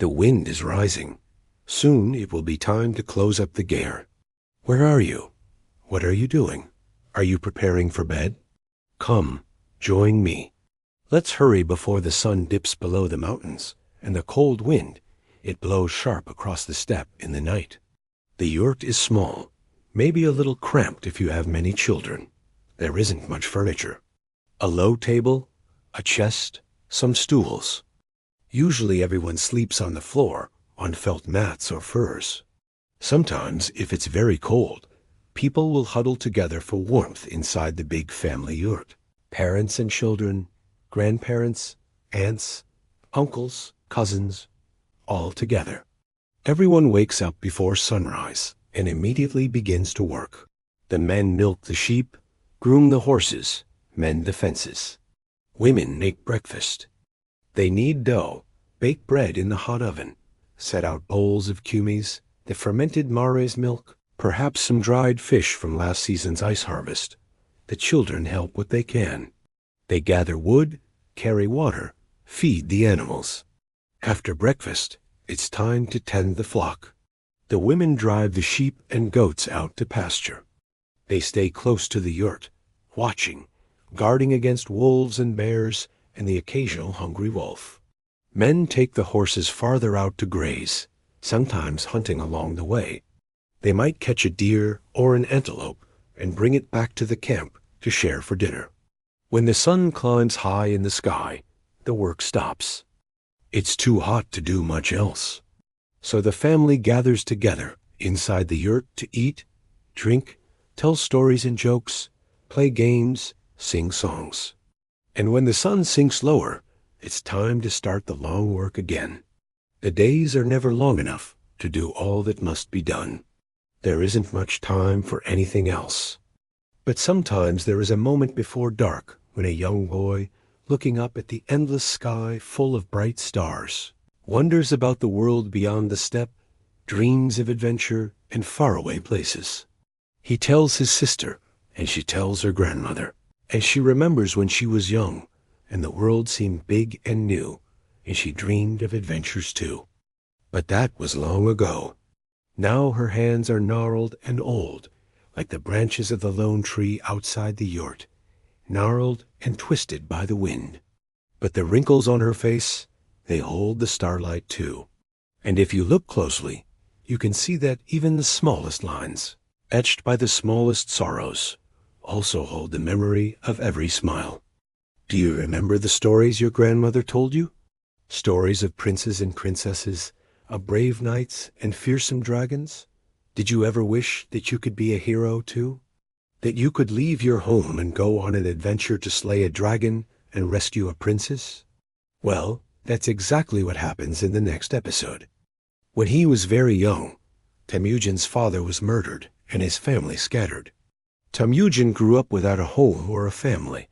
The wind is rising. Soon it will be time to close up the gare. Where are you? What are you doing? Are you preparing for bed? Come, join me. Let's hurry before the sun dips below the mountains, and the cold wind, it blows sharp across the steppe in the night. The yurt is small, maybe a little cramped if you have many children. There isn't much furniture. A low table, a chest, some stools. Usually everyone sleeps on the floor, on felt mats or furs. Sometimes, if it's very cold, people will huddle together for warmth inside the big family yurt. Parents and children, grandparents, aunts, uncles, cousins, all together. Everyone wakes up before sunrise and immediately begins to work. The men milk the sheep, groom the horses, mend the fences. Women make breakfast. They knead dough, bake bread in the hot oven, set out bowls of kumis, the fermented mare's milk, perhaps some dried fish from last season's ice harvest. The children help what they can. They gather wood, carry water, feed the animals. After breakfast, it's time to tend the flock. The women drive the sheep and goats out to pasture. They stay close to the yurt, watching, guarding against wolves and bears and the occasional hungry wolf. Men take the horses farther out to graze, sometimes hunting along the way. They might catch a deer or an antelope and bring it back to the camp to share for dinner. When the sun climbs high in the sky, the work stops. It's too hot to do much else. So the family gathers together inside the yurt to eat, drink, tell stories and jokes, play games, sing songs. And when the sun sinks lower, it's time to start the long work again. The days are never long enough to do all that must be done. There isn't much time for anything else. But sometimes there is a moment before dark when a young boy, looking up at the endless sky full of bright stars, wonders about the world beyond the steppe, dreams of adventure and faraway places. He tells his sister, and she tells her grandmother, and she remembers when she was young, and the world seemed big and new, and she dreamed of adventures too. But that was long ago. Now her hands are gnarled and old, like the branches of the lone tree outside the yurt, gnarled and twisted by the wind. But the wrinkles on her face, they hold the starlight too. And if you look closely, you can see that even the smallest lines, etched by the smallest sorrows, also hold the memory of every smile. Do you remember the stories your grandmother told you? Stories of princes and princesses, of brave knights and fearsome dragons? Did you ever wish that you could be a hero too? That you could leave your home and go on an adventure to slay a dragon and rescue a princess? Well, that's exactly what happens in the next episode. When he was very young, Temujin's father was murdered and his family scattered. Temujin grew up without a home or a family,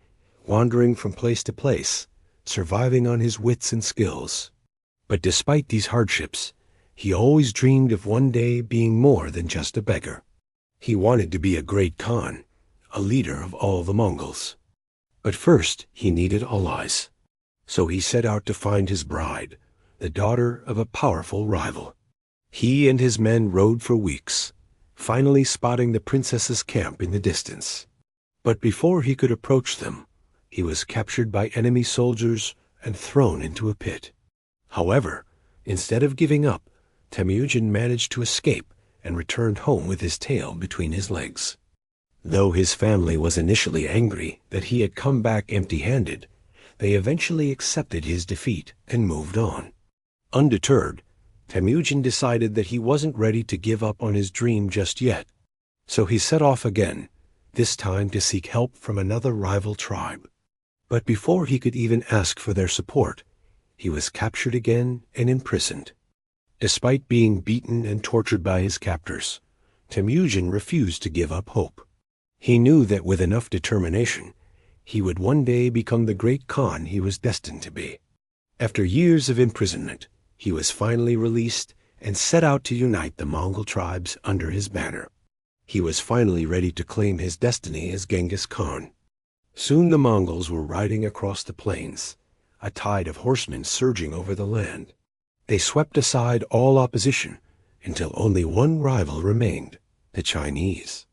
wandering from place to place, surviving on his wits and skills. But despite these hardships, he always dreamed of one day being more than just a beggar. He wanted to be a great Khan, a leader of all the Mongols. But first he needed allies. So he set out to find his bride, the daughter of a powerful rival. He and his men rode for weeks, finally spotting the princess's camp in the distance. But before he could approach them, he was captured by enemy soldiers and thrown into a pit. However, instead of giving up, Temujin managed to escape and returned home with his tail between his legs. Though his family was initially angry that he had come back empty-handed, they eventually accepted his defeat and moved on. Undeterred, Temujin decided that he wasn't ready to give up on his dream just yet, so he set off again, this time to seek help from another rival tribe. But before he could even ask for their support, he was captured again and imprisoned. Despite being beaten and tortured by his captors, Temujin refused to give up hope. He knew that with enough determination, he would one day become the great Khan he was destined to be. After years of imprisonment, he was finally released and set out to unite the Mongol tribes under his banner. He was finally ready to claim his destiny as Genghis Khan. Soon the Mongols were riding across the plains, a tide of horsemen surging over the land. They swept aside all opposition until only one rival remained, the Chinese.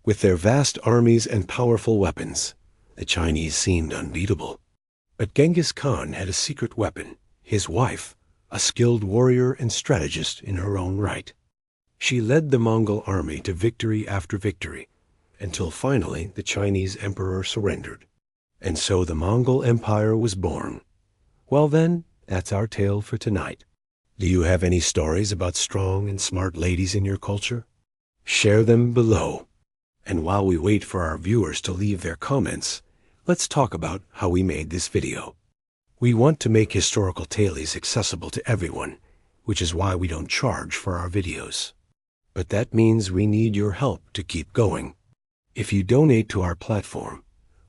With their vast armies and powerful weapons, the Chinese seemed unbeatable. But Genghis Khan had a secret weapon, his wife, a skilled warrior and strategist in her own right. She led the Mongol army to victory after victory, until finally the Chinese emperor surrendered. And so the Mongol Empire was born. Well then, that's our tale for tonight. Do you have any stories about strong and smart ladies in your culture? Share them below. And while we wait for our viewers to leave their comments, let's talk about how we made this video. We want to make historical tales accessible to everyone, which is why we don't charge for our videos. But that means we need your help to keep going. If you donate to our platform,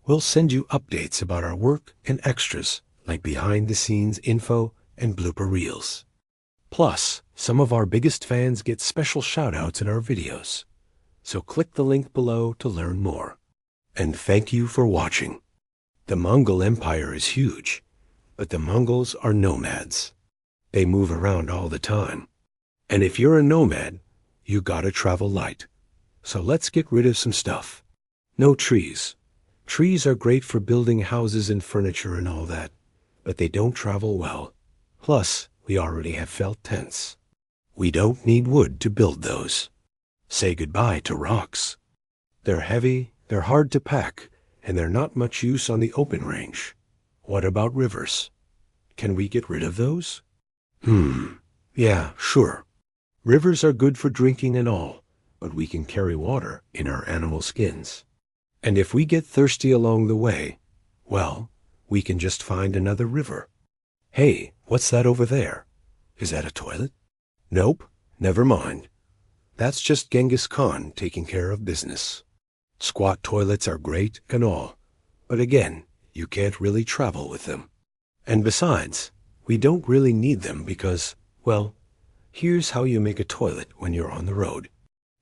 we'll send you updates about our work and extras like behind-the-scenes info and blooper reels. Plus, some of our biggest fans get special shout-outs in our videos. So click the link below to learn more. And thank you for watching. The Mongol Empire is huge, but the Mongols are nomads. They move around all the time. And if you're a nomad, you gotta travel light. So let's get rid of some stuff. No trees. Trees are great for building houses and furniture and all that, but they don't travel well. Plus, we already have felt tents. We don't need wood to build those. Say goodbye to rocks. They're heavy, they're hard to pack, and they're not much use on the open range. What about rivers? Can we get rid of those? Yeah, sure. Rivers are good for drinking and all, but we can carry water in our animal skins. And if we get thirsty along the way, well, we can just find another river. Hey, what's that over there? Is that a toilet? Nope, never mind. That's just Genghis Khan taking care of business. Squat toilets are great and all, but again, you can't really travel with them. And besides, we don't really need them because, well, here's how you make a toilet when you're on the road.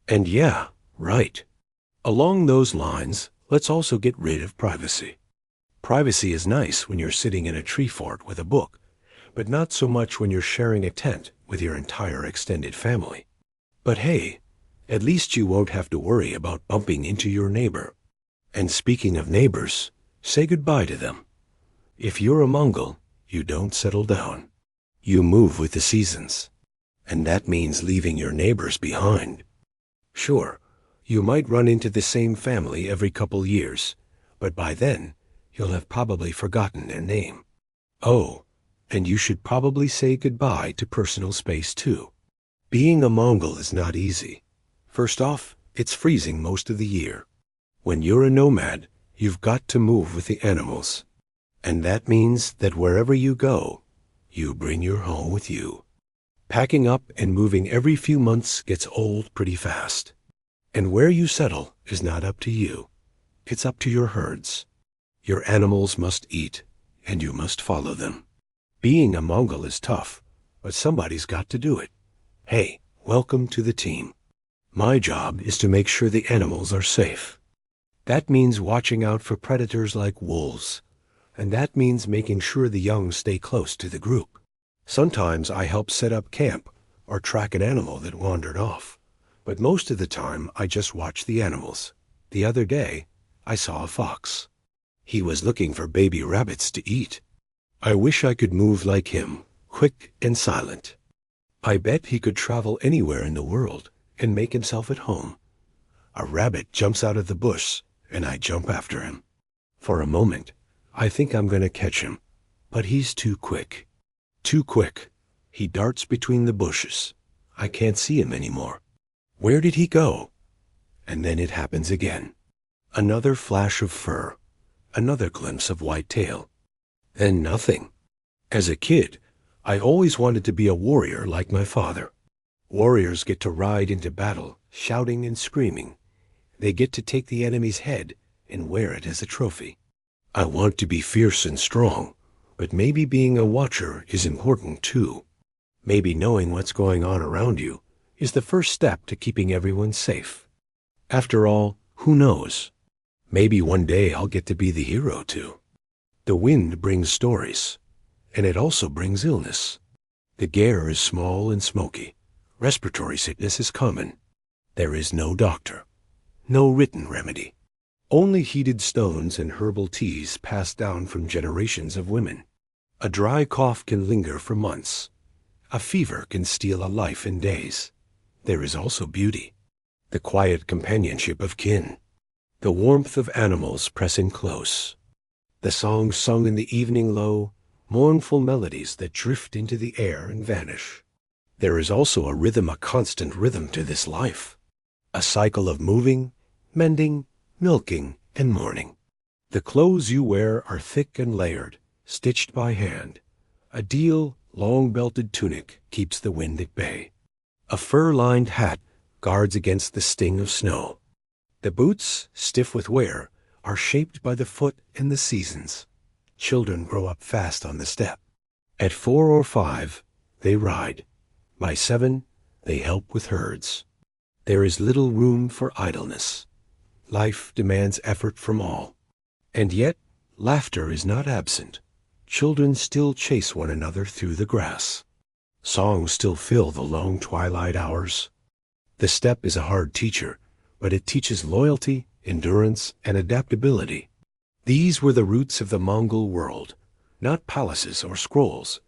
And yeah, right. Along those lines, let's also get rid of privacy. Privacy is nice when you're sitting in a tree fort with a book, but not so much when you're sharing a tent with your entire extended family. But hey, at least you won't have to worry about bumping into your neighbor. And speaking of neighbors, say goodbye to them. If you're a Mongol, you don't settle down. You move with the seasons. And that means leaving your neighbors behind. Sure, you might run into the same family every couple years, but by then, you'll have probably forgotten their name. Oh, and you should probably say goodbye to personal space too. Being a Mongol is not easy. First off, it's freezing most of the year. When you're a nomad, you've got to move with the animals. And that means that wherever you go, you bring your home with you. Packing up and moving every few months gets old pretty fast. And where you settle is not up to you. It's up to your herds. Your animals must eat, and you must follow them. Being a Mongol is tough, but somebody's got to do it. Hey, welcome to the team. My job is to make sure the animals are safe. That means watching out for predators like wolves, and that means making sure the young stay close to the group. Sometimes I help set up camp or track an animal that wandered off, but most of the time I just watch the animals. The other day, I saw a fox. He was looking for baby rabbits to eat. I wish I could move like him, quick and silent. I bet he could travel anywhere in the world and make himself at home. A rabbit jumps out of the bush, and I jump after him. For a moment, I think I'm going to catch him, but he's too quick. Too quick. He darts between the bushes. I can't see him anymore. Where did he go? And then it happens again. Another flash of fur. Another glimpse of white tail. Then nothing. As a kid, I always wanted to be a warrior like my father. Warriors get to ride into battle, shouting and screaming. They get to take the enemy's head and wear it as a trophy. I want to be fierce and strong, but maybe being a watcher is important too. Maybe knowing what's going on around you is the first step to keeping everyone safe. After all, who knows? Maybe one day I'll get to be the hero too. The wind brings stories, and it also brings illness. The gare is small and smoky. Respiratory sickness is common. There is no doctor, no written remedy. Only heated stones and herbal teas passed down from generations of women. A dry cough can linger for months. A fever can steal a life in days. There is also beauty, the quiet companionship of kin, the warmth of animals pressing close, the songs sung in the evening low, mournful melodies that drift into the air and vanish. There is also a rhythm, a constant rhythm to this life, a cycle of moving, mending, milking, and mourning. The clothes you wear are thick and layered, stitched by hand. A deal, long-belted tunic keeps the wind at bay. A fur-lined hat guards against the sting of snow. The boots, stiff with wear, are shaped by the foot and the seasons. Children grow up fast on the step. At 4 or 5, they ride. By 7, they help with herds. There is little room for idleness. Life demands effort from all. And yet, laughter is not absent. Children still chase one another through the grass. Songs still fill the long twilight hours. The steppe is a hard teacher, but it teaches loyalty, endurance, and adaptability. These were the roots of the Mongol world, not palaces or scrolls,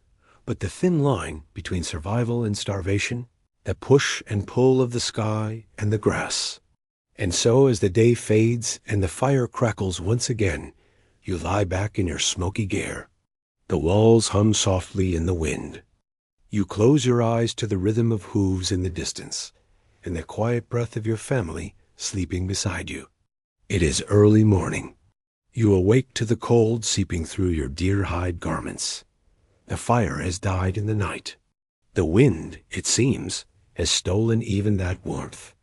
but the thin line between survival and starvation, the push and pull of the sky and the grass. And so as the day fades and the fire crackles once again, you lie back in your smoky gare. The walls hum softly in the wind. You close your eyes to the rhythm of hooves in the distance, and the quiet breath of your family sleeping beside you. It is early morning. You awake to the cold seeping through your deer-hide garments. The fire has died in the night. The wind, it seems, has stolen even that warmth.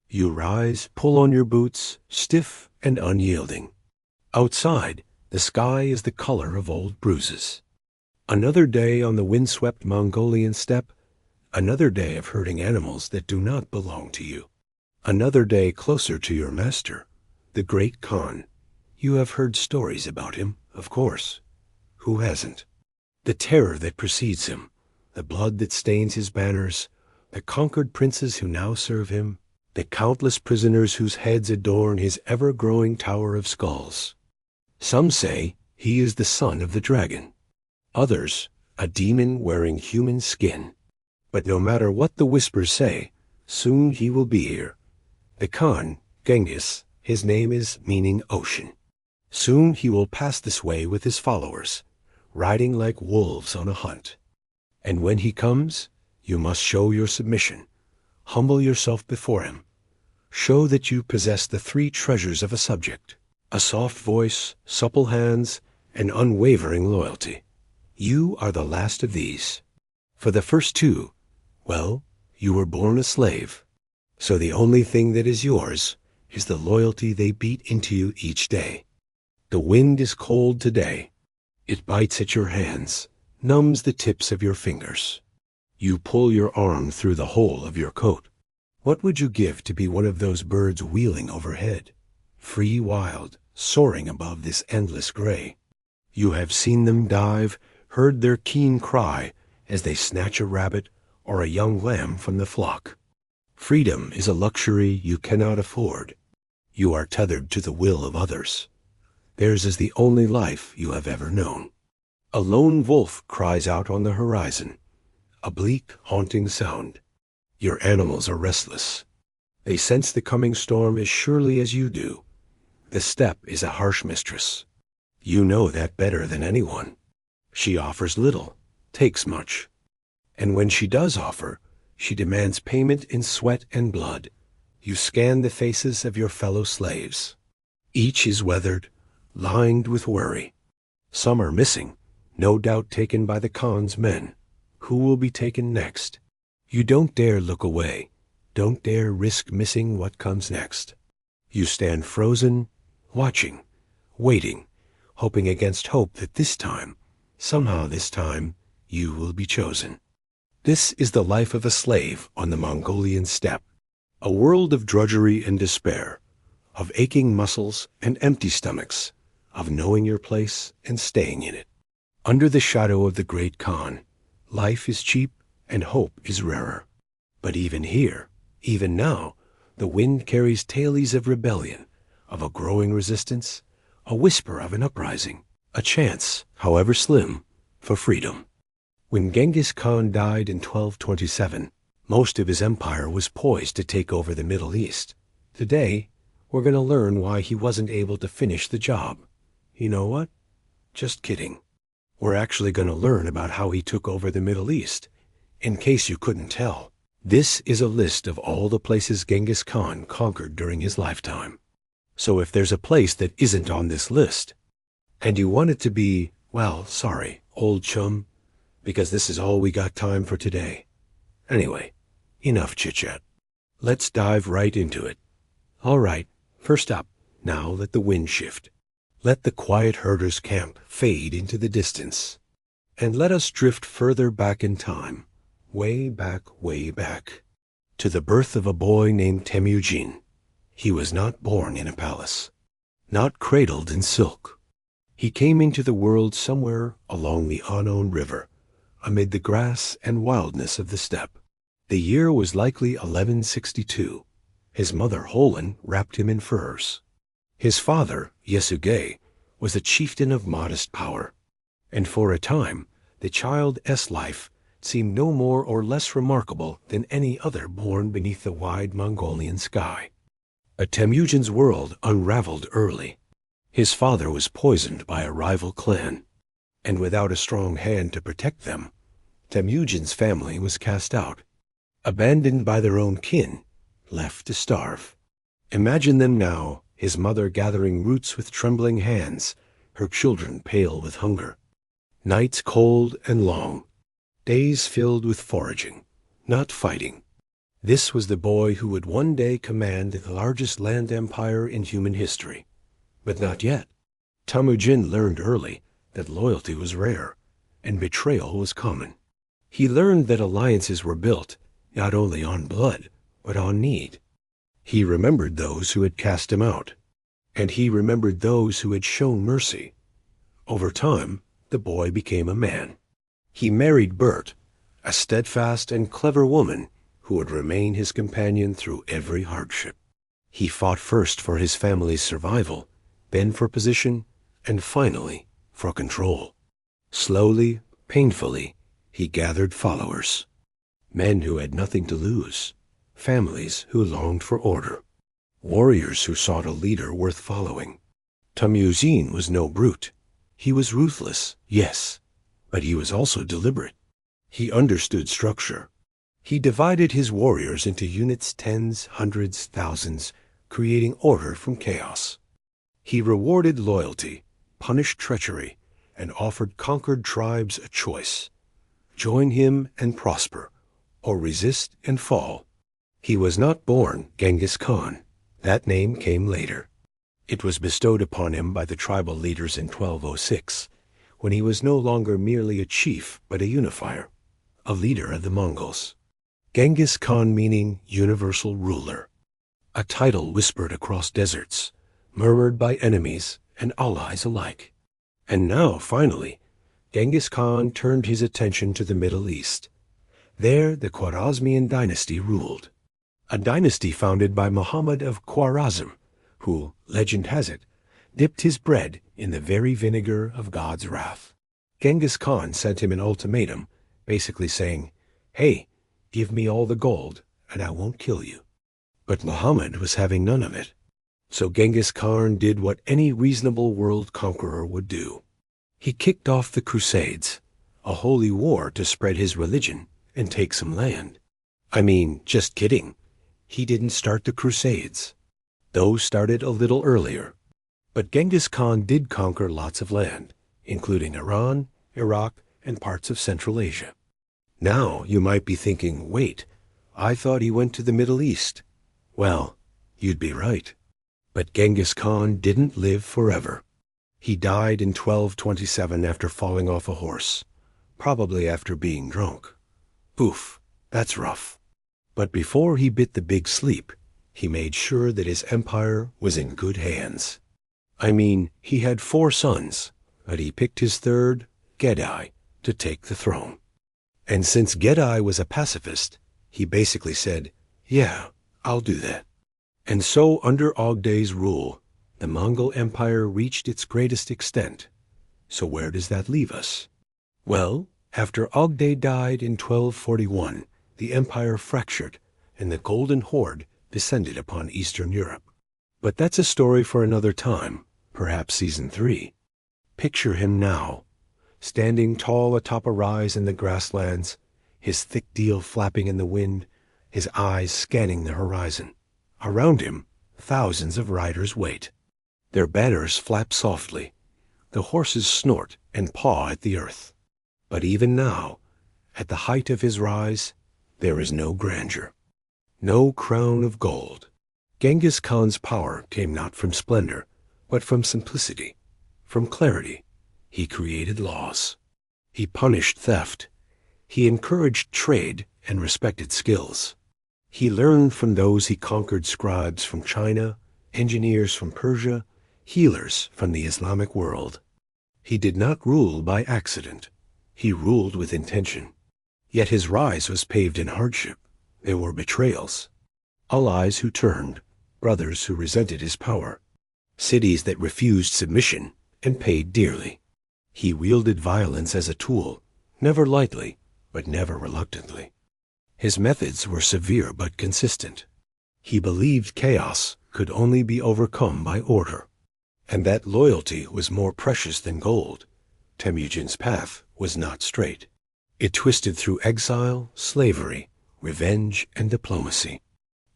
You rise, pull on your boots, stiff and unyielding. Outside, the sky is the color of old bruises. Another day on the windswept Mongolian steppe, another day of herding animals that do not belong to you. Another day closer to your master, the great Khan. You have heard stories about him, of course. Who hasn't? The terror that precedes him, the blood that stains his banners, the conquered princes who now serve him, the countless prisoners whose heads adorn his ever-growing tower of skulls. Some say he is the son of the dragon. Others, a demon wearing human skin. But no matter what the whispers say, soon he will be here. The Khan, Genghis, his name is meaning ocean. Soon he will pass this way with his followers, riding like wolves on a hunt. And when he comes, you must show your submission. Humble yourself before him. Show that you possess the 3 treasures of a subject: a soft voice, supple hands, and unwavering loyalty. You are the last of these. For the first 2, well, you were born a slave. So the only thing that is yours is the loyalty they beat into you each day. The wind is cold today. It bites at your hands, numbs the tips of your fingers. You pull your arm through the hole of your coat. What would you give to be one of those birds wheeling overhead, free, wild, soaring above this endless gray? You have seen them dive, heard their keen cry as they snatch a rabbit or a young lamb from the flock. Freedom is a luxury you cannot afford. You are tethered to the will of others. Theirs is the only life you have ever known. A lone wolf cries out on the horizon, a bleak, haunting sound. Your animals are restless. They sense the coming storm as surely as you do. The steppe is a harsh mistress. You know that better than anyone. She offers little, takes much. And when she does offer, she demands payment in sweat and blood. You scan the faces of your fellow slaves. Each is weathered, lined with worry. Some are missing, no doubt taken by the Khan's men. Who will be taken next? You don't dare look away, don't dare risk missing what comes next. You stand frozen, watching, waiting, hoping against hope that this time, somehow this time, you will be chosen. This is the life of a slave on the Mongolian steppe, a world of drudgery and despair, of aching muscles and empty stomachs, of knowing your place and staying in it. Under the shadow of the great Khan, life is cheap, and hope is rarer. But even here, even now, the wind carries tales of rebellion, of a growing resistance, a whisper of an uprising, a chance, however slim, for freedom. When Genghis Khan died in 1227, most of his empire was poised to take over the Middle East. Today, we're going to learn why he wasn't able to finish the job. You know what? Just kidding. We're actually going to learn about how he took over the Middle East. In case you couldn't tell, this is a list of all the places Genghis Khan conquered during his lifetime. So if there's a place that isn't on this list, and you want it to be, well, sorry, old chum, because this is all we got time for today. Anyway, enough chit-chat. Let's dive right into it. All right, first up, now let the wind shift. Let the quiet herder's camp fade into the distance. And let us drift further back in time, way back, to the birth of a boy named Temujin. He was not born in a palace, not cradled in silk. He came into the world somewhere along the unknown river, amid the grass and wildness of the steppe. The year was likely 1162. His mother, Holin, wrapped him in furs. His father, Yesugei, was a chieftain of modest power, and for a time the child's life seemed no more or less remarkable than any other born beneath the wide Mongolian sky. Temujin's world unraveled early. His father was poisoned by a rival clan, and without a strong hand to protect them, Temujin's family was cast out, abandoned by their own kin, left to starve. Imagine them now, his mother gathering roots with trembling hands, her children pale with hunger. Nights cold and long, days filled with foraging, not fighting. This was the boy who would one day command the largest land empire in human history. But not yet. Temujin learned early that loyalty was rare, and betrayal was common. He learned that alliances were built not only on blood, but on need. He remembered those who had cast him out, and he remembered those who had shown mercy. Over time, the boy became a man. He married Bert, a steadfast and clever woman who would remain his companion through every hardship. He fought first for his family's survival, then for position, and finally for control. Slowly, painfully, he gathered followers. Men who had nothing to lose, families who longed for order, warriors who sought a leader worth following. Temujin was no brute. He was ruthless, yes, but he was also deliberate. He understood structure. He divided his warriors into units, tens, hundreds, thousands, creating order from chaos. He rewarded loyalty, punished treachery, and offered conquered tribes a choice: join him and prosper, or resist and fall. He was not born Genghis Khan. That name came later. It was bestowed upon him by the tribal leaders in 1206, when he was no longer merely a chief but a unifier, a leader of the Mongols. Genghis Khan meaning universal ruler, a title whispered across deserts, murmured by enemies and allies alike. And now, finally, Genghis Khan turned his attention to the Middle East. There the Khwarezmian dynasty ruled, a dynasty founded by Muhammad of Khwarezm, who, legend has it, dipped his bread in the very vinegar of God's wrath. Genghis Khan sent him an ultimatum, basically saying, "Hey, give me all the gold, and I won't kill you." But Muhammad was having none of it. So Genghis Khan did what any reasonable world conqueror would do. He kicked off the Crusades, a holy war to spread his religion and take some land. I mean, just kidding. He didn't start the Crusades. Those started a little earlier. But Genghis Khan did conquer lots of land, including Iran, Iraq, and parts of Central Asia. Now you might be thinking, wait, I thought he went to the Middle East. Well, you'd be right. But Genghis Khan didn't live forever. He died in 1227 after falling off a horse, probably after being drunk. Oof, that's rough. But before he bit the big sleep, he made sure that his empire was in good hands. I mean, he had 4 sons, but he picked his third, Gedai, to take the throne. And since Gedai was a pacifist, he basically said, "Yeah, I'll do that." And so under Ogday's rule, the Mongol Empire reached its greatest extent. So where does that leave us? Well, after Ogday died in 1241, the empire fractured, and the Golden Horde descended upon Eastern Europe. But that's a story for another time, perhaps season 3. Picture him now, standing tall atop a rise in the grasslands, his thick deal flapping in the wind, his eyes scanning the horizon. Around him, thousands of riders wait. Their banners flap softly. The horses snort and paw at the earth. But even now, at the height of his rise, there is no grandeur, no crown of gold. Genghis Khan's power came not from splendor, but from simplicity, from clarity. He created laws. He punished theft. He encouraged trade and respected skills. He learned from those he conquered: scribes from China, engineers from Persia, healers from the Islamic world. He did not rule by accident. He ruled with intention. Yet his rise was paved in hardship. There were betrayals, allies who turned, brothers who resented his power, cities that refused submission and paid dearly. He wielded violence as a tool, never lightly, but never reluctantly. His methods were severe but consistent. He believed chaos could only be overcome by order, and that loyalty was more precious than gold. Temujin's path was not straight. It twisted through exile, slavery, revenge, and diplomacy.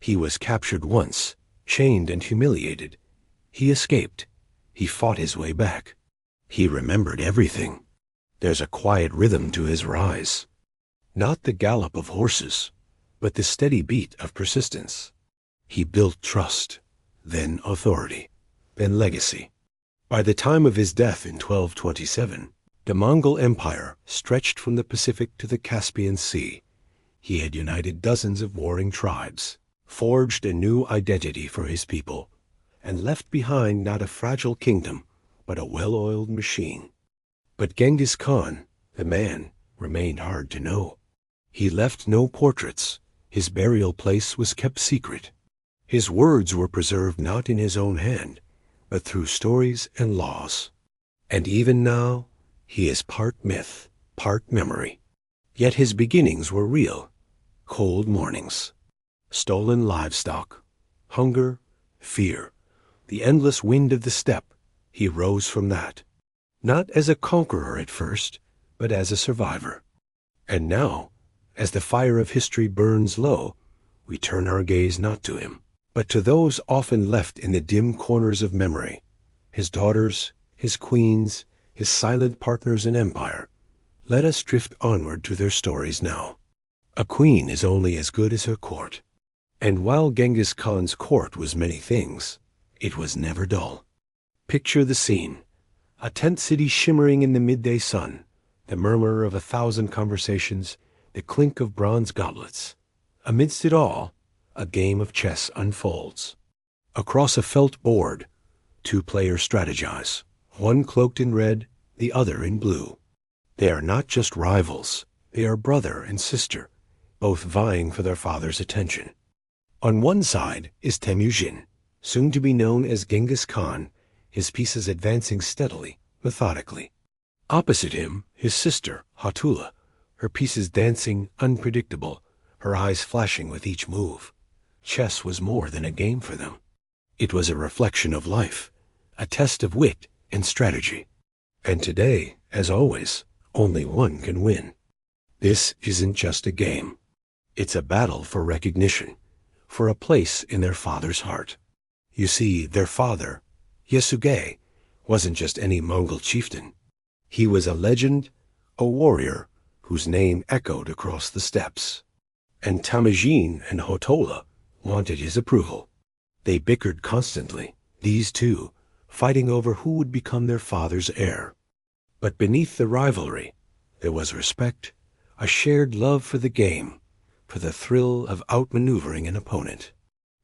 He was captured once, chained and humiliated. He escaped. He fought his way back. He remembered everything. There's a quiet rhythm to his rise. Not the gallop of horses, but the steady beat of persistence. He built trust, then authority, then legacy. By the time of his death in 1227, the Mongol Empire stretched from the Pacific to the Caspian Sea. He had united dozens of warring tribes, forged a new identity for his people, and left behind not a fragile kingdom, but a well-oiled machine. But Genghis Khan, the man, remained hard to know. He left no portraits. His burial place was kept secret. His words were preserved not in his own hand, but through stories and laws. And even now, he is part myth, part memory. Yet his beginnings were real. Cold mornings, stolen livestock, hunger, fear, the endless wind of the steppe. He rose from that, not as a conqueror at first, but as a survivor. And now, as the fire of history burns low, we turn our gaze not to him, but to those often left in the dim corners of memory, his daughters, his queens, his silent partners in empire. Let us drift onward to their stories now. A queen is only as good as her court. And while Genghis Khan's court was many things, it was never dull. Picture the scene: a tent city shimmering in the midday sun, the murmur of 1,000 conversations, the clink of bronze goblets. Amidst it all, a game of chess unfolds. Across a felt board, 2 players strategize, one cloaked in red, the other in blue. They are not just rivals, they are brother and sister, both vying for their father's attention. On one side is Temujin, soon to be known as Genghis Khan, his pieces advancing steadily, methodically. Opposite him, his sister, Hatula, her pieces dancing, unpredictable, her eyes flashing with each move. Chess was more than a game for them. It was a reflection of life, a test of wit and strategy. And today, as always, only one can win. This isn't just a game. It's a battle for recognition, for a place in their father's heart. You see, their father, Yasuge, wasn't just any Mongol chieftain. He was a legend, a warrior, whose name echoed across the steppes. And Temujin and Hotola wanted his approval. They bickered constantly, these two, fighting over who would become their father's heir. But beneath the rivalry, there was respect, a shared love for the game, for the thrill of outmaneuvering an opponent.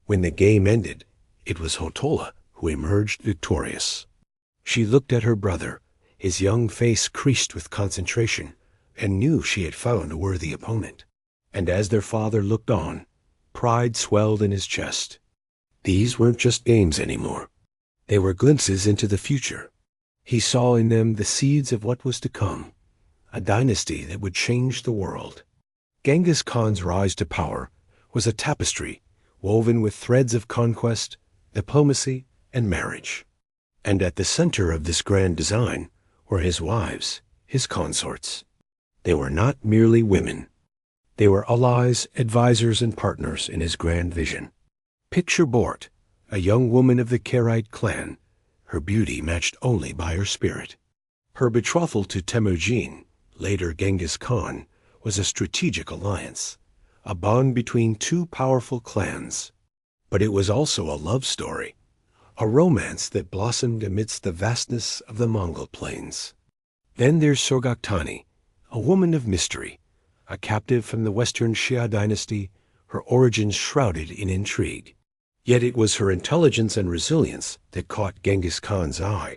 When the game ended, it was Hotola who emerged victorious. She looked at her brother, his young face creased with concentration, and knew she had found a worthy opponent. And as their father looked on, pride swelled in his chest. These weren't just games anymore. They were glimpses into the future. He saw in them the seeds of what was to come, a dynasty that would change the world. Genghis Khan's rise to power was a tapestry woven with threads of conquest, diplomacy, and marriage. And at the center of this grand design were his wives, his consorts. They were not merely women. They were allies, advisors, and partners in his grand vision. Picture Bort, a young woman of the Karaite clan, her beauty matched only by her spirit. Her betrothal to Temujin, later Genghis Khan, was a strategic alliance, a bond between two powerful clans. But it was also a love story, a romance that blossomed amidst the vastness of the Mongol plains. Then there's Sorghaghtani, a woman of mystery, a captive from the Western Xia dynasty, her origins shrouded in intrigue. Yet it was her intelligence and resilience that caught Genghis Khan's eye,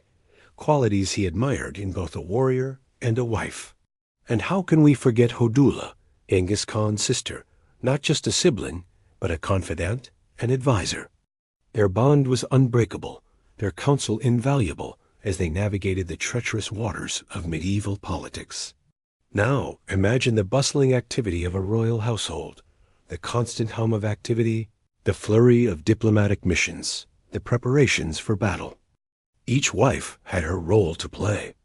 qualities he admired in both a warrior and a wife. And how can we forget Hodula, Genghis Khan's sister, not just a sibling, but a confidant and advisor? Their bond was unbreakable, their counsel invaluable as they navigated the treacherous waters of medieval politics. Now imagine the bustling activity of a royal household, the constant hum of activity, the flurry of diplomatic missions, the preparations for battle. Each wife had her role to play.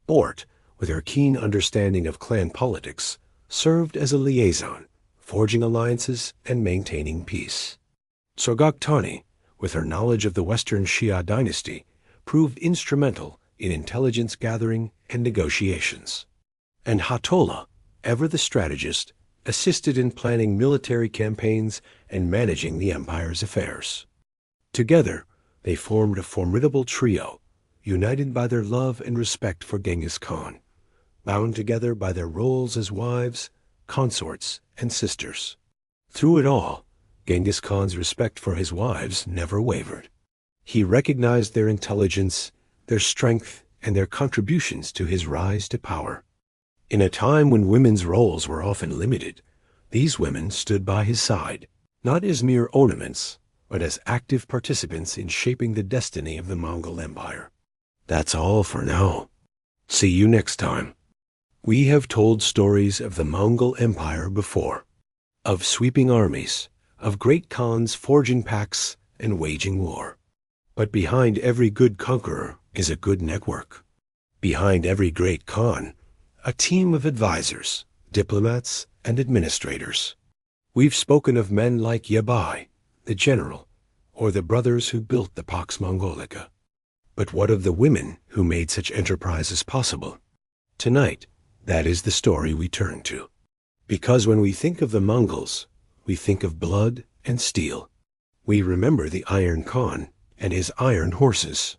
Bort, with her keen understanding of clan politics, served as a liaison, forging alliances and maintaining peace. Sorghaghtani, with her knowledge of the Western Xia dynasty, proved instrumental in intelligence gathering and negotiations. And Hatola, ever the strategist, assisted in planning military campaigns and managing the empire's affairs. Together, they formed a formidable trio, united by their love and respect for Genghis Khan, bound together by their roles as wives, consorts, and sisters. Through it all, Genghis Khan's respect for his wives never wavered. He recognized their intelligence, their strength, and their contributions to his rise to power. In a time when women's roles were often limited, these women stood by his side, not as mere ornaments, but as active participants in shaping the destiny of the Mongol Empire. That's all for now. See you next time. We have told stories of the Mongol Empire before, of sweeping armies, of great khans forging pacts and waging war. But behind every good conqueror is a good network. Behind every great khan, a team of advisors, diplomats, and administrators. We've spoken of men like Yabai, the general, or the brothers who built the Pax Mongolica. But what of the women who made such enterprises possible? Tonight, that is the story we turn to. Because when we think of the Mongols, we think of blood and steel. We remember the Iron Khan and his iron horses.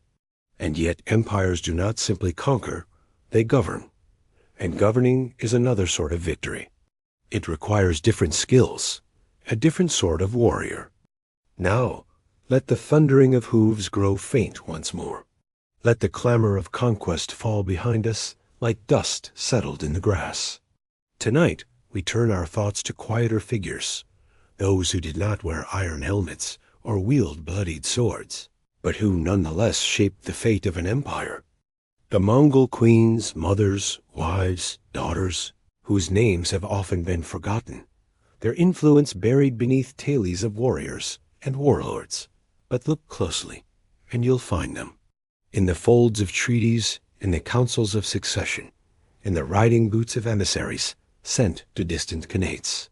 And yet empires do not simply conquer, they govern. And governing is another sort of victory. It requires different skills, a different sort of warrior. Now, let the thundering of hooves grow faint once more. Let the clamor of conquest fall behind us like dust settled in the grass. Tonight, we turn our thoughts to quieter figures, those who did not wear iron helmets or wield bloodied swords, but who nonetheless shaped the fate of an empire. The Mongol queens, mothers, wives, daughters, whose names have often been forgotten, their influence buried beneath tales of warriors and warlords. But look closely, and you'll find them. In the folds of treaties, in the councils of succession, in the riding boots of emissaries sent to distant khanats.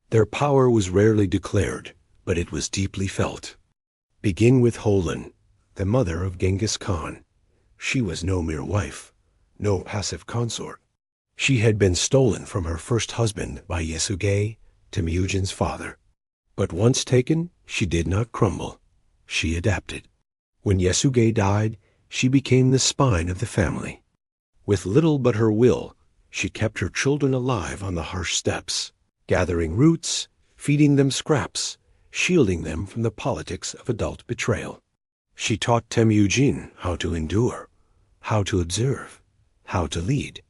Their power was rarely declared, but it was deeply felt. Begin with Holon, the mother of Genghis Khan. She was no mere wife, no passive consort. She had been stolen from her first husband by Yesugei, Temujin's father. But once taken, she did not crumble. She adapted. When Yesugei died, she became the spine of the family. With little but her will, she kept her children alive on the harsh steppes, gathering roots, feeding them scraps, shielding them from the politics of adult betrayal. She taught Temujin how to endure, how to observe, how to lead.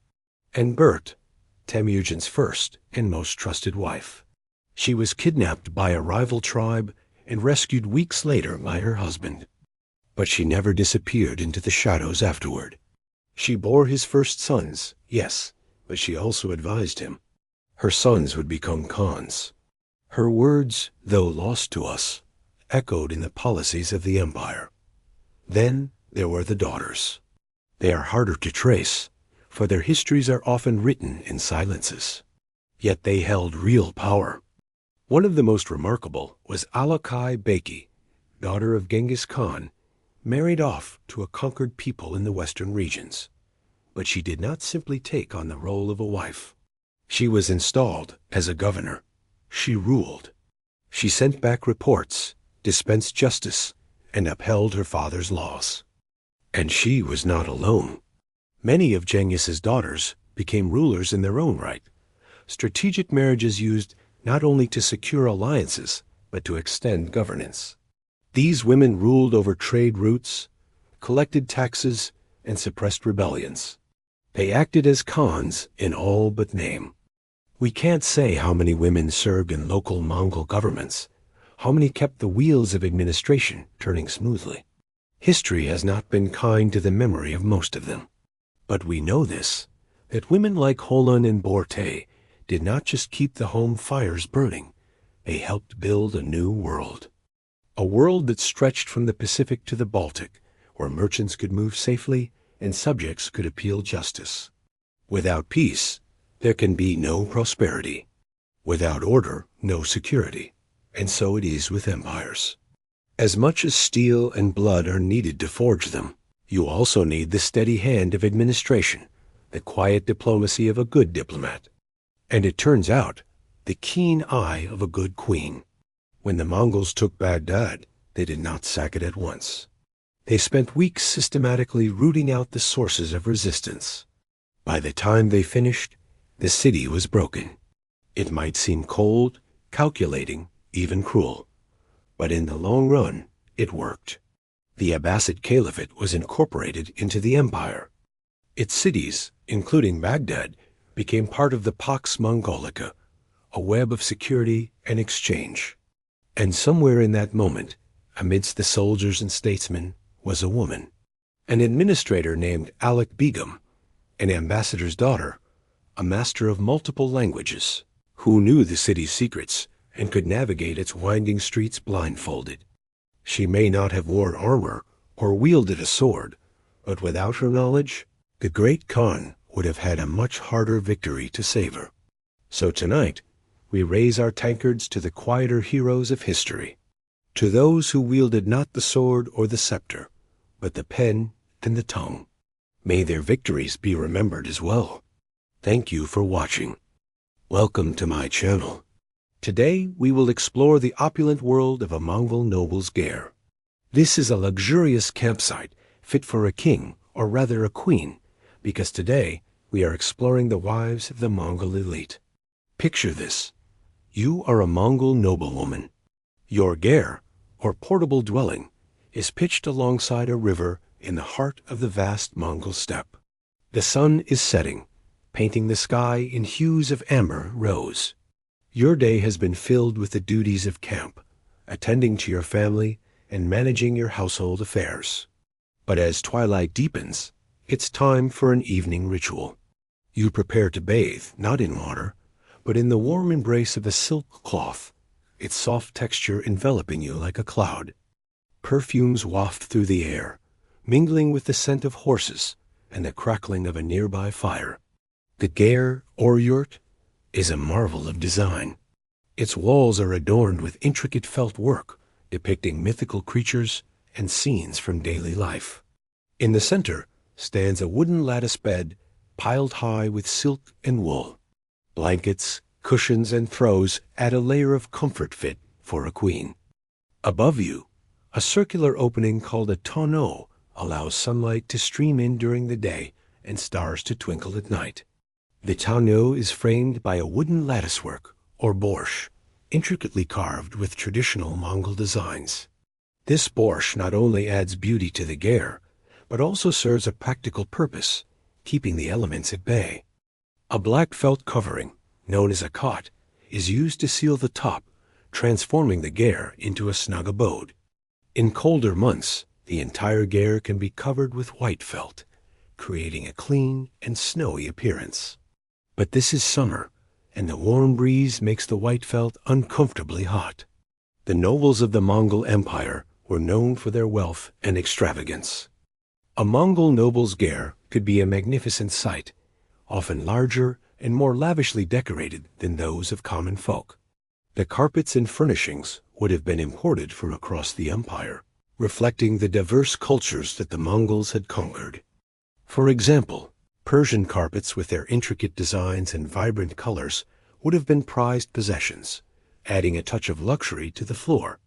And Bert, Temujin's first and most trusted wife. She was kidnapped by a rival tribe and rescued weeks later by her husband. But she never disappeared into the shadows afterward. She bore his first sons, yes, but she also advised him. Her sons would become khans. Her words, though lost to us, echoed in the policies of the empire. Then there were the daughters. They are harder to trace, for their histories are often written in silences. Yet they held real power. One of the most remarkable was Alakai Beki, daughter of Genghis Khan, married off to a conquered people in the western regions. But she did not simply take on the role of a wife. She was installed as a governor. She ruled. She sent back reports, dispensed justice, and upheld her father's laws. And she was not alone. Many of Genghis's daughters became rulers in their own right. Strategic marriages used not only to secure alliances, but to extend governance. These women ruled over trade routes, collected taxes, and suppressed rebellions. They acted as khans in all but name. We can't say how many women served in local Mongol governments, how many kept the wheels of administration turning smoothly. History has not been kind to the memory of most of them. But we know this, that women like Holon and Borte did not just keep the home fires burning, they helped build a new world. A world that stretched from the Pacific to the Baltic, where merchants could move safely and subjects could appeal justice. Without peace, there can be no prosperity. Without order, no security. And so it is with empires. As much as steel and blood are needed to forge them, you also need the steady hand of administration, the quiet diplomacy of a good diplomat. And it turns out, the keen eye of a good queen. When the Mongols took Baghdad, they did not sack it at once. They spent weeks systematically rooting out the sources of resistance. By the time they finished, the city was broken. It might seem cold, calculating, even cruel. But in the long run, it worked. The Abbasid Caliphate was incorporated into the empire. Its cities, including Baghdad, became part of the Pax Mongolica, a web of security and exchange. And somewhere in that moment, amidst the soldiers and statesmen, was a woman. An administrator named Alek Begum, an ambassador's daughter, a master of multiple languages, who knew the city's secrets and could navigate its winding streets blindfolded. She may not have worn armor or wielded a sword, but without her knowledge, the great Khan would have had a much harder victory to savor. So tonight, we raise our tankards to the quieter heroes of history, to those who wielded not the sword or the scepter, but the pen and the tongue. May their victories be remembered as well. Thank you for watching. Welcome to my channel. Today we will explore the opulent world of a Mongol noble's Ger. This is a luxurious campsite fit for a king, or rather a queen, because today we are exploring the wives of the Mongol elite. Picture this. You are a Mongol noblewoman. Your Ger, or portable dwelling, is pitched alongside a river in the heart of the vast Mongol steppe. The sun is setting, painting the sky in hues of amber rose. Your day has been filled with the duties of camp, attending to your family and managing your household affairs. But as twilight deepens, it's time for an evening ritual. You prepare to bathe, not in water, but in the warm embrace of a silk cloth, its soft texture enveloping you like a cloud. Perfumes waft through the air, mingling with the scent of horses and the crackling of a nearby fire. The Ger, or yurt, is a marvel of design. Its walls are adorned with intricate felt work depicting mythical creatures and scenes from daily life. In the center stands a wooden lattice bed piled high with silk and wool. Blankets, cushions, and throws add a layer of comfort fit for a queen. Above you, a circular opening called a tonneau allows sunlight to stream in during the day and stars to twinkle at night. The tonneau is framed by a wooden latticework, or borscht, intricately carved with traditional Mongol designs. This borscht not only adds beauty to the Ger, but also serves a practical purpose, keeping the elements at bay. A black felt covering, known as a cot, is used to seal the top, transforming the ger into a snug abode. In colder months, the entire ger can be covered with white felt, creating a clean and snowy appearance. But this is summer, and the warm breeze makes the white felt uncomfortably hot. The nobles of the Mongol Empire were known for their wealth and extravagance. A Mongol noble's ger could be a magnificent sight, often larger and more lavishly decorated than those of common folk. The carpets and furnishings would have been imported from across the empire, reflecting the diverse cultures that the Mongols had conquered. For example, Persian carpets with their intricate designs and vibrant colors would have been prized possessions, adding a touch of luxury to the floor.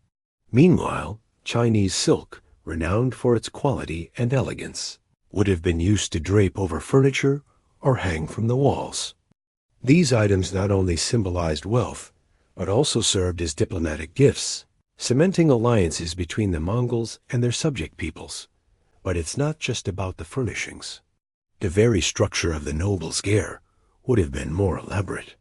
Meanwhile, Chinese silk, renowned for its quality and elegance, would have been used to drape over furniture or hang from the walls. These items not only symbolized wealth, but also served as diplomatic gifts, cementing alliances between the Mongols and their subject peoples. But it's not just about the furnishings. The very structure of the noble's ger would have been more elaborate.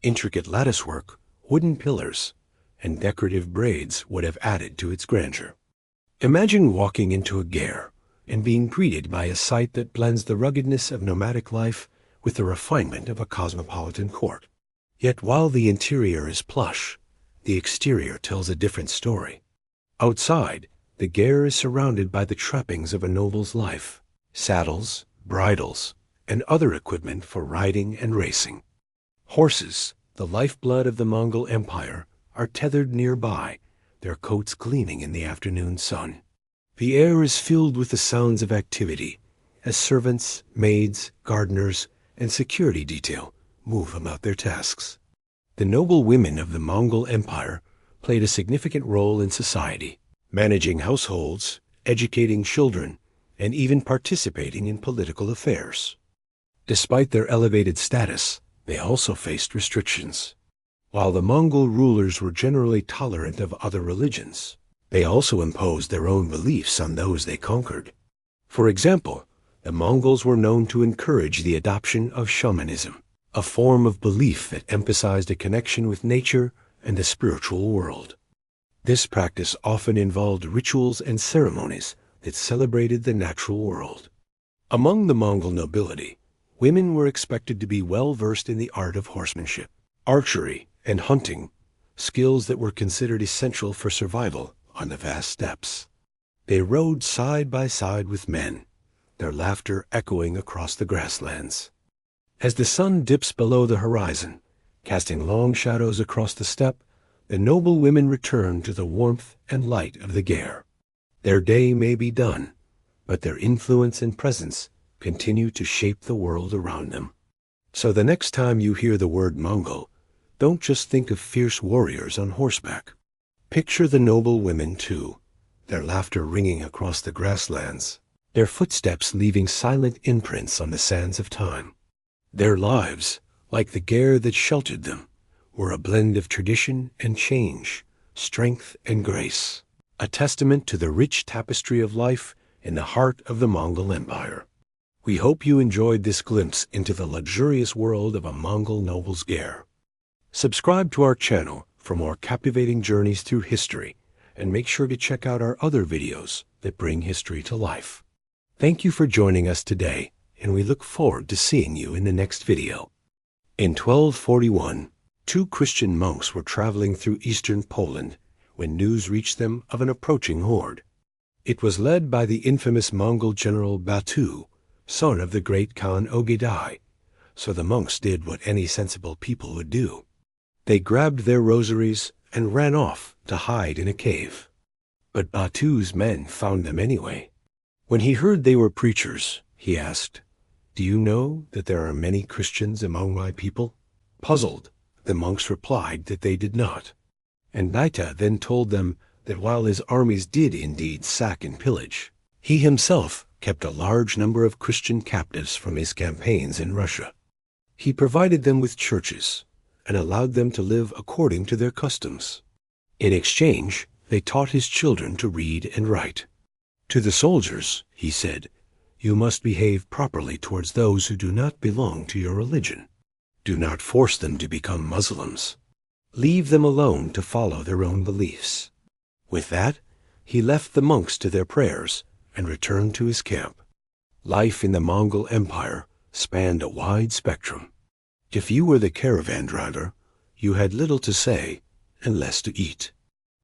Intricate latticework, wooden pillars, and decorative braids would have added to its grandeur. Imagine walking into a ger and being greeted by a sight that blends the ruggedness of nomadic life with the refinement of a cosmopolitan court. Yet while the interior is plush, the exterior tells a different story. Outside, the ger is surrounded by the trappings of a noble's life: saddles, bridles, and other equipment for riding and racing. Horses, the lifeblood of the Mongol Empire, are tethered nearby, their coats gleaming in the afternoon sun. The air is filled with the sounds of activity, as servants, maids, gardeners, and security detail move about their tasks. The noble women of the Mongol Empire played a significant role in society, managing households, educating children, and even participating in political affairs. Despite their elevated status, they also faced restrictions. While the Mongol rulers were generally tolerant of other religions, they also imposed their own beliefs on those they conquered. For example, the Mongols were known to encourage the adoption of shamanism, a form of belief that emphasized a connection with nature and the spiritual world. This practice often involved rituals and ceremonies that celebrated the natural world. Among the Mongol nobility, women were expected to be well versed in the art of horsemanship, archery, and hunting, skills that were considered essential for survival on the vast steppes. They rode side by side with men, their laughter echoing across the grasslands. As the sun dips below the horizon, casting long shadows across the steppe, the noble women return to the warmth and light of the ger. Their day may be done, but their influence and presence continue to shape the world around them. So the next time you hear the word Mongol, don't just think of fierce warriors on horseback. Picture the noble women too, their laughter ringing across the grasslands, their footsteps leaving silent imprints on the sands of time. Their lives, like the ger that sheltered them, were a blend of tradition and change, strength and grace, a testament to the rich tapestry of life in the heart of the Mongol Empire. We hope you enjoyed this glimpse into the luxurious world of a Mongol noble's ger. Subscribe to our channel for more captivating journeys through history, and make sure to check out our other videos that bring history to life. Thank you for joining us today, and we look forward to seeing you in the next video. In 1241, two Christian monks were traveling through eastern Poland when news reached them of an approaching horde. It was led by the infamous Mongol general Batu, son of the great Khan Ogedai, so the monks did what any sensible people would do. They grabbed their rosaries and ran off to hide in a cave. But Batu's men found them anyway. When he heard they were preachers, he asked, "Do you know that there are many Christians among my people?" Puzzled, the monks replied that they did not. And Baita then told them that while his armies did indeed sack and pillage, he himself kept a large number of Christian captives from his campaigns in Russia. He provided them with churches and allowed them to live according to their customs. In exchange, they taught his children to read and write. To the soldiers, he said, "You must behave properly towards those who do not belong to your religion." Do not force them to become Muslims. Leave them alone to follow their own beliefs. With that, he left the monks to their prayers and returned to his camp. Life in the Mongol Empire spanned a wide spectrum. If you were the caravan driver, you had little to say and less to eat.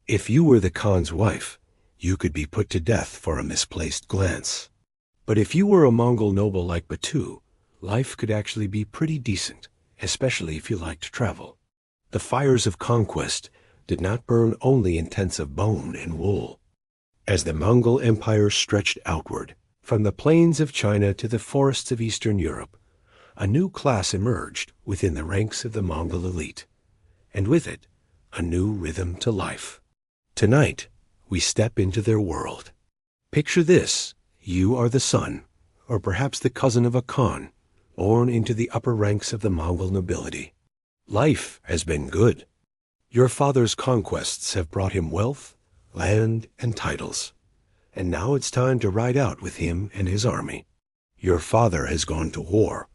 If you were the Khan's wife, you could be put to death for a misplaced glance. But if you were a Mongol noble like Batu, life could actually be pretty decent, especially if you liked travel. The fires of conquest did not burn only in tents of bone and wool. As the Mongol Empire stretched outward, from the plains of China to the forests of Eastern Europe, a new class emerged within the ranks of the Mongol elite, and with it, a new rhythm to life. Tonight, we step into their world. Picture this: you are the son, or perhaps the cousin of a Khan, born into the upper ranks of the Mongol nobility. Life has been good. Your father's conquests have brought him wealth, land, and titles, and now it's time to ride out with him and his army. Your father has gone to war,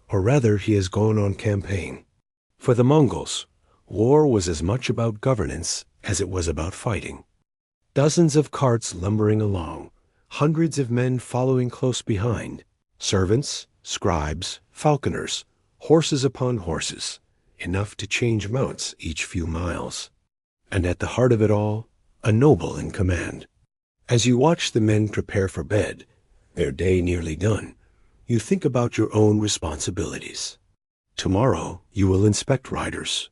or rather he has gone on campaign. For the Mongols, war was as much about governance as it was about fighting. Dozens of carts lumbering along, hundreds of men following close behind, servants, scribes, falconers, horses upon horses, enough to change mounts each few miles. And at the heart of it all, a noble in command. As you watch the men prepare for bed, their day nearly done, you think about your own responsibilities. Tomorrow you will inspect riders.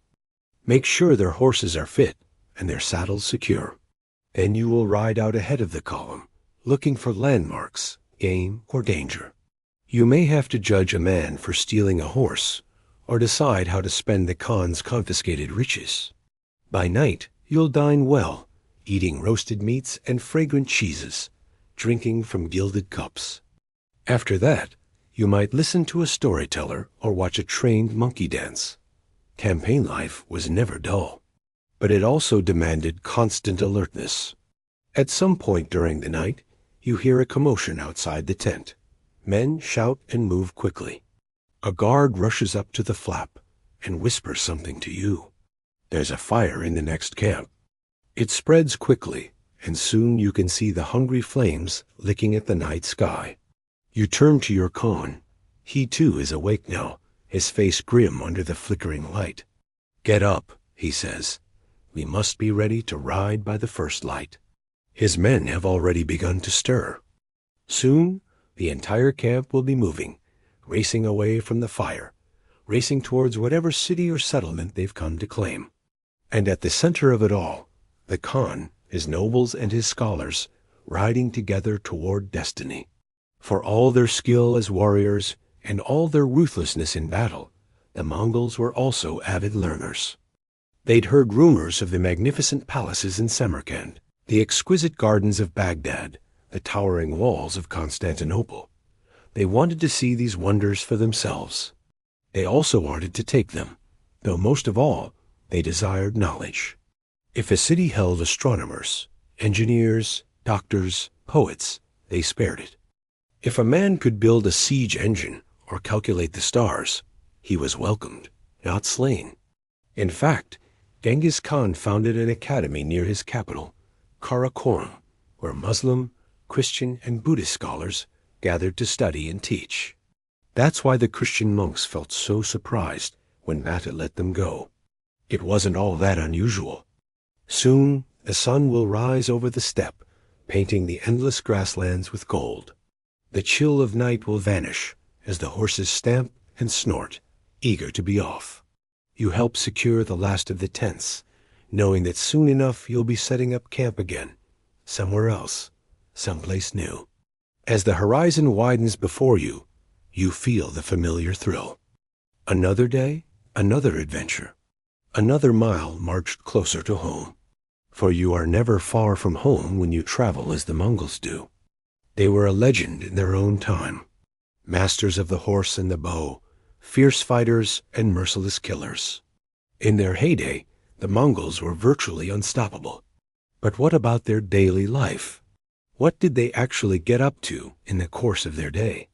Make sure their horses are fit and their saddles secure. Then you will ride out ahead of the column, looking for landmarks, game, or danger. You may have to judge a man for stealing a horse, or decide how to spend the Khan's confiscated riches. By night, you'll dine well, eating roasted meats and fragrant cheeses, drinking from gilded cups. After that, you might listen to a storyteller or watch a trained monkey dance. Campaign life was never dull, but it also demanded constant alertness. At some point during the night, you hear a commotion outside the tent. Men shout and move quickly. A guard rushes up to the flap and whispers something to you. There's a fire in the next camp. It spreads quickly, and soon you can see the hungry flames licking at the night sky. You turn to your Khan. He too is awake now, his face grim under the flickering light. "Get up," he says. "We must be ready to ride by the first light." His men have already begun to stir. Soon, the entire camp will be moving, racing away from the fire, racing towards whatever city or settlement they've come to claim. And at the center of it all, the Khan, his nobles and his scholars, riding together toward destiny. For all their skill as warriors and all their ruthlessness in battle, the Mongols were also avid learners. They'd heard rumors of the magnificent palaces in Samarkand, the exquisite gardens of Baghdad, the towering walls of Constantinople. They wanted to see these wonders for themselves. They also wanted to take them, though most of all, they desired knowledge. If a city held astronomers, engineers, doctors, poets, they spared it. If a man could build a siege engine or calculate the stars, he was welcomed, not slain. In fact, Genghis Khan founded an academy near his capital, Karakorum, where Muslim, Christian, and Buddhist scholars gathered to study and teach. That's why the Christian monks felt so surprised when Bata let them go. It wasn't all that unusual. Soon, the sun will rise over the steppe, painting the endless grasslands with gold. The chill of night will vanish as the horses stamp and snort, eager to be off. You help secure the last of the tents, knowing that soon enough you'll be setting up camp again, somewhere else, someplace new. As the horizon widens before you, you feel the familiar thrill. Another day, another adventure. Another mile marched closer to home. For you are never far from home when you travel as the Mongols do. They were a legend in their own time. Masters of the horse and the bow, fierce fighters and merciless killers. In their heyday, the Mongols were virtually unstoppable. But what about their daily life? What did they actually get up to in the course of their day?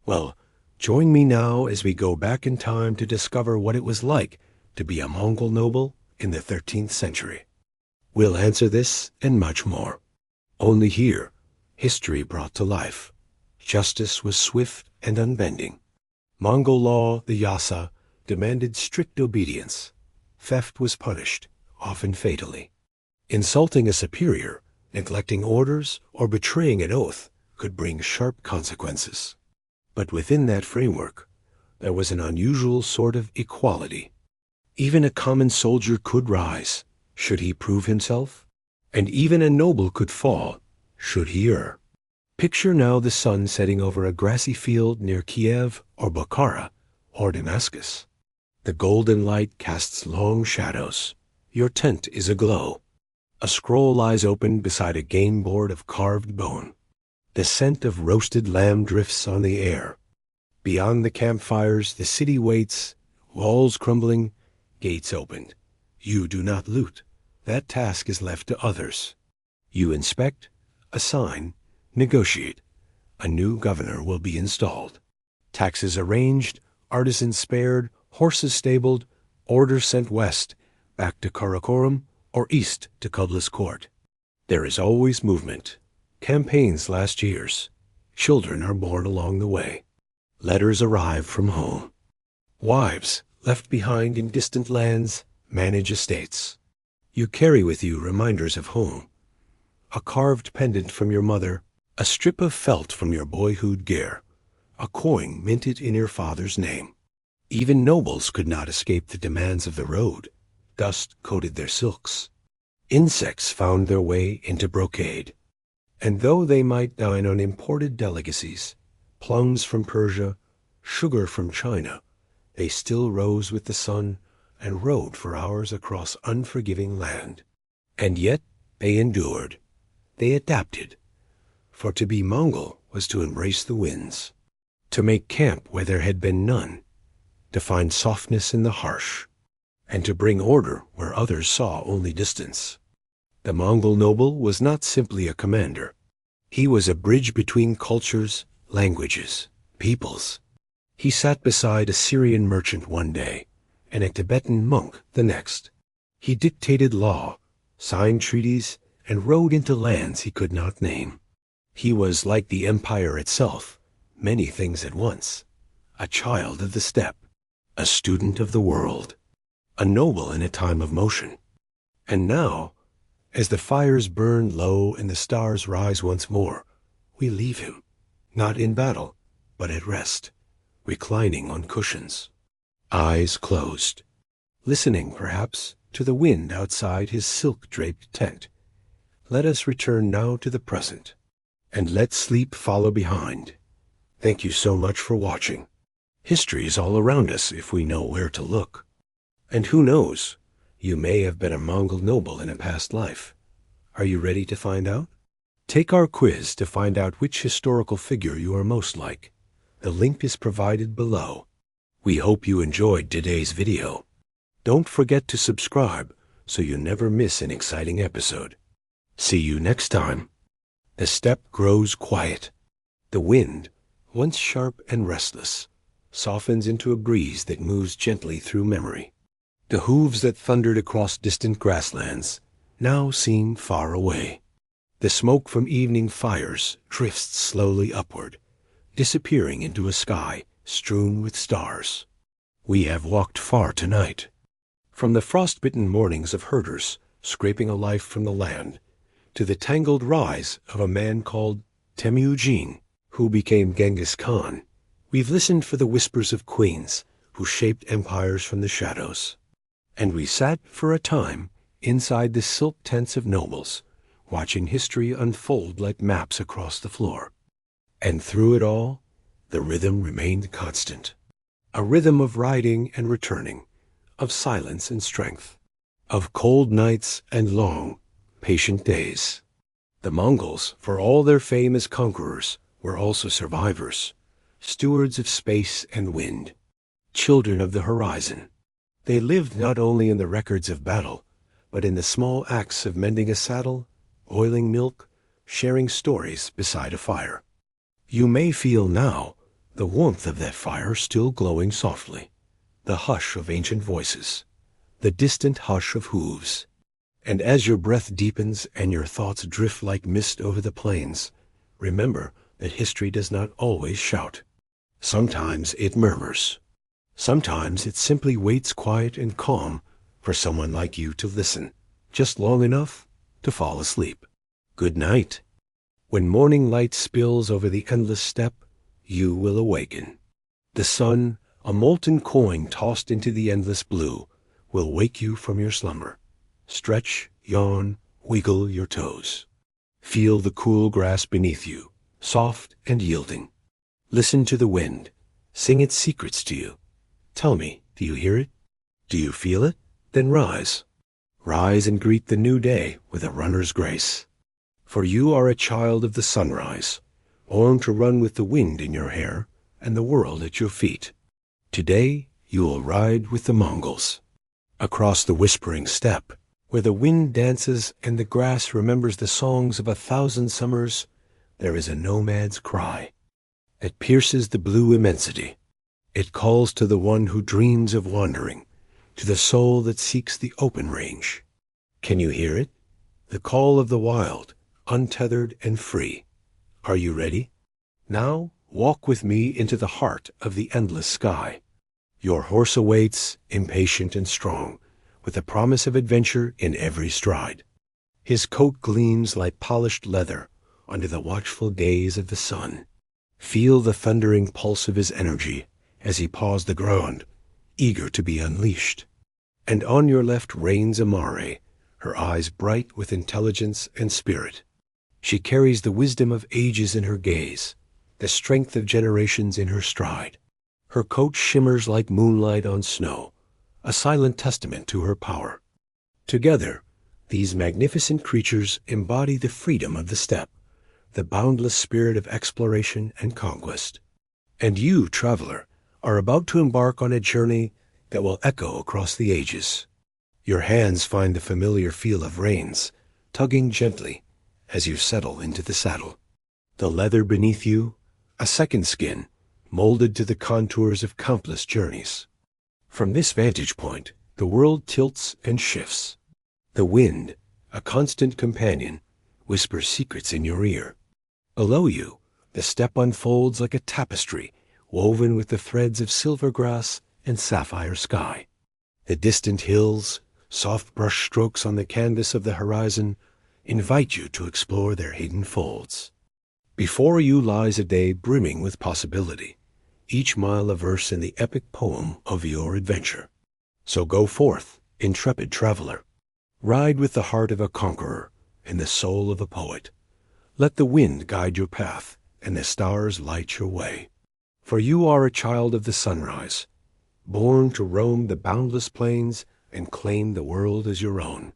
Well, Join me now as we go back in time to discover what it was like to be a Mongol noble in the 13th century. We'll answer this and much more. Only here, history brought to life. Justice was swift and unbending. Mongol law, the yasa, demanded strict obedience. Theft was punished, often fatally. Insulting a superior, neglecting orders, or betraying an oath could bring sharp consequences. But within that framework, there was an unusual sort of equality. Even a common soldier could rise, should he prove himself, and even a noble could fall, should he err. Picture now the sun setting over a grassy field near Kiev or Bukhara or Damascus. The golden light casts long shadows. Your tent is aglow. A scroll lies open beside a game board of carved bone. The scent of roasted lamb drifts on the air. Beyond the campfires, the city waits, walls crumbling, gates opened. You do not loot. That task is left to others. You inspect, assign, negotiate. A new governor will be installed. Taxes arranged, artisans spared, horses stabled, orders sent west, back to Karakorum, or east to Kubla's court. There is always movement. Campaigns last years. Children are born along the way. Letters arrive from home. Wives, left behind in distant lands, manage estates. You carry with you reminders of home. A carved pendant from your mother, a strip of felt from your boyhood gear, a coin minted in your father's name. Even nobles could not escape the demands of the road. Dust coated their silks. Insects found their way into brocade. And though they might dine on imported delicacies, plums from Persia, sugar from China, they still rose with the sun and rode for hours across unforgiving land. And yet they endured. They adapted. For to be Mongol was to embrace the winds, to make camp where there had been none, to find softness in the harsh, and to bring order where others saw only distance. The Mongol noble was not simply a commander. He was a bridge between cultures, languages, peoples. He sat beside a Syrian merchant one day, and a Tibetan monk the next. He dictated law, signed treaties, and rode into lands he could not name. He was like the empire itself, many things at once. A child of the steppe, a student of the world, a noble in a time of motion. And now, as the fires burn low and the stars rise once more, we leave him, not in battle, but at rest, reclining on cushions, eyes closed, listening perhaps to the wind outside his silk-draped tent. Let us return now to the present, and let sleep follow behind. Thank you so much for watching. History is all around us if we know where to look. And who knows, you may have been a Mongol noble in a past life. Are you ready to find out? Take our quiz to find out which historical figure you are most like. The link is provided below. We hope you enjoyed today's video. Don't forget to subscribe so you never miss an exciting episode. See you next time. The steppe grows quiet. The wind, once sharp and restless, softens into a breeze that moves gently through memory. The hooves that thundered across distant grasslands now seem far away. The smoke from evening fires drifts slowly upward, disappearing into a sky strewn with stars. We have walked far tonight. From the frost-bitten mornings of herders scraping a life from the land, to the tangled rise of a man called Temujin, who became Genghis Khan, we've listened for the whispers of queens who shaped empires from the shadows. And we sat for a time inside the silk tents of nobles, watching history unfold like maps across the floor. And through it all, the rhythm remained constant. A rhythm of riding and returning, of silence and strength, of cold nights and long, patient days. The Mongols, for all their fame as conquerors, were also survivors, stewards of space and wind, children of the horizon. They lived not only in the records of battle, but in the small acts of mending a saddle, boiling milk, sharing stories beside a fire. You may feel now the warmth of that fire still glowing softly, the hush of ancient voices, the distant hush of hooves. And as your breath deepens and your thoughts drift like mist over the plains, remember that history does not always shout. Sometimes it murmurs. Sometimes it simply waits quiet and calm for someone like you to listen, just long enough to fall asleep. Good night. When morning light spills over the endless steppe, you will awaken. The sun, a molten coin tossed into the endless blue, will wake you from your slumber. Stretch, yawn, wiggle your toes. Feel the cool grass beneath you, soft and yielding. Listen to the wind. Sing its secrets to you. Tell me, do you hear it? Do you feel it? Then rise. Rise and greet the new day with a runner's grace. For you are a child of the sunrise, born to run with the wind in your hair and the world at your feet. Today you will ride with the Mongols. Across the whispering steppe, where the wind dances and the grass remembers the songs of 1,000 summers, there is a nomad's cry. It pierces the blue immensity. It calls to the one who dreams of wandering, to the soul that seeks the open range. Can you hear it? The call of the wild, untethered and free. Are you ready? Now walk with me into the heart of the endless sky. Your horse awaits, impatient and strong, with the promise of adventure in every stride. His coat gleams like polished leather under the watchful gaze of the sun. Feel the thundering pulse of his energy as he paws the ground, eager to be unleashed. And on your left reigns Amare, her eyes bright with intelligence and spirit. She carries the wisdom of ages in her gaze, the strength of generations in her stride. Her coat shimmers like moonlight on snow, a silent testament to her power. Together, these magnificent creatures embody the freedom of the steppe, the boundless spirit of exploration and conquest. And you, traveler, are about to embark on a journey that will echo across the ages. Your hands find the familiar feel of reins, tugging gently as you settle into the saddle. The leather beneath you, a second skin, molded to the contours of countless journeys. From this vantage point, the world tilts and shifts. The wind, a constant companion, whispers secrets in your ear. Below you, the steppe unfolds like a tapestry woven with the threads of silver grass and sapphire sky. The distant hills, soft brush strokes on the canvas of the horizon, invite you to explore their hidden folds. Before you lies a day brimming with possibility, each mile a verse in the epic poem of your adventure. So go forth, intrepid traveler. Ride with the heart of a conqueror and the soul of a poet. Let the wind guide your path and the stars light your way. For you are a child of the sunrise, born to roam the boundless plains and claim the world as your own.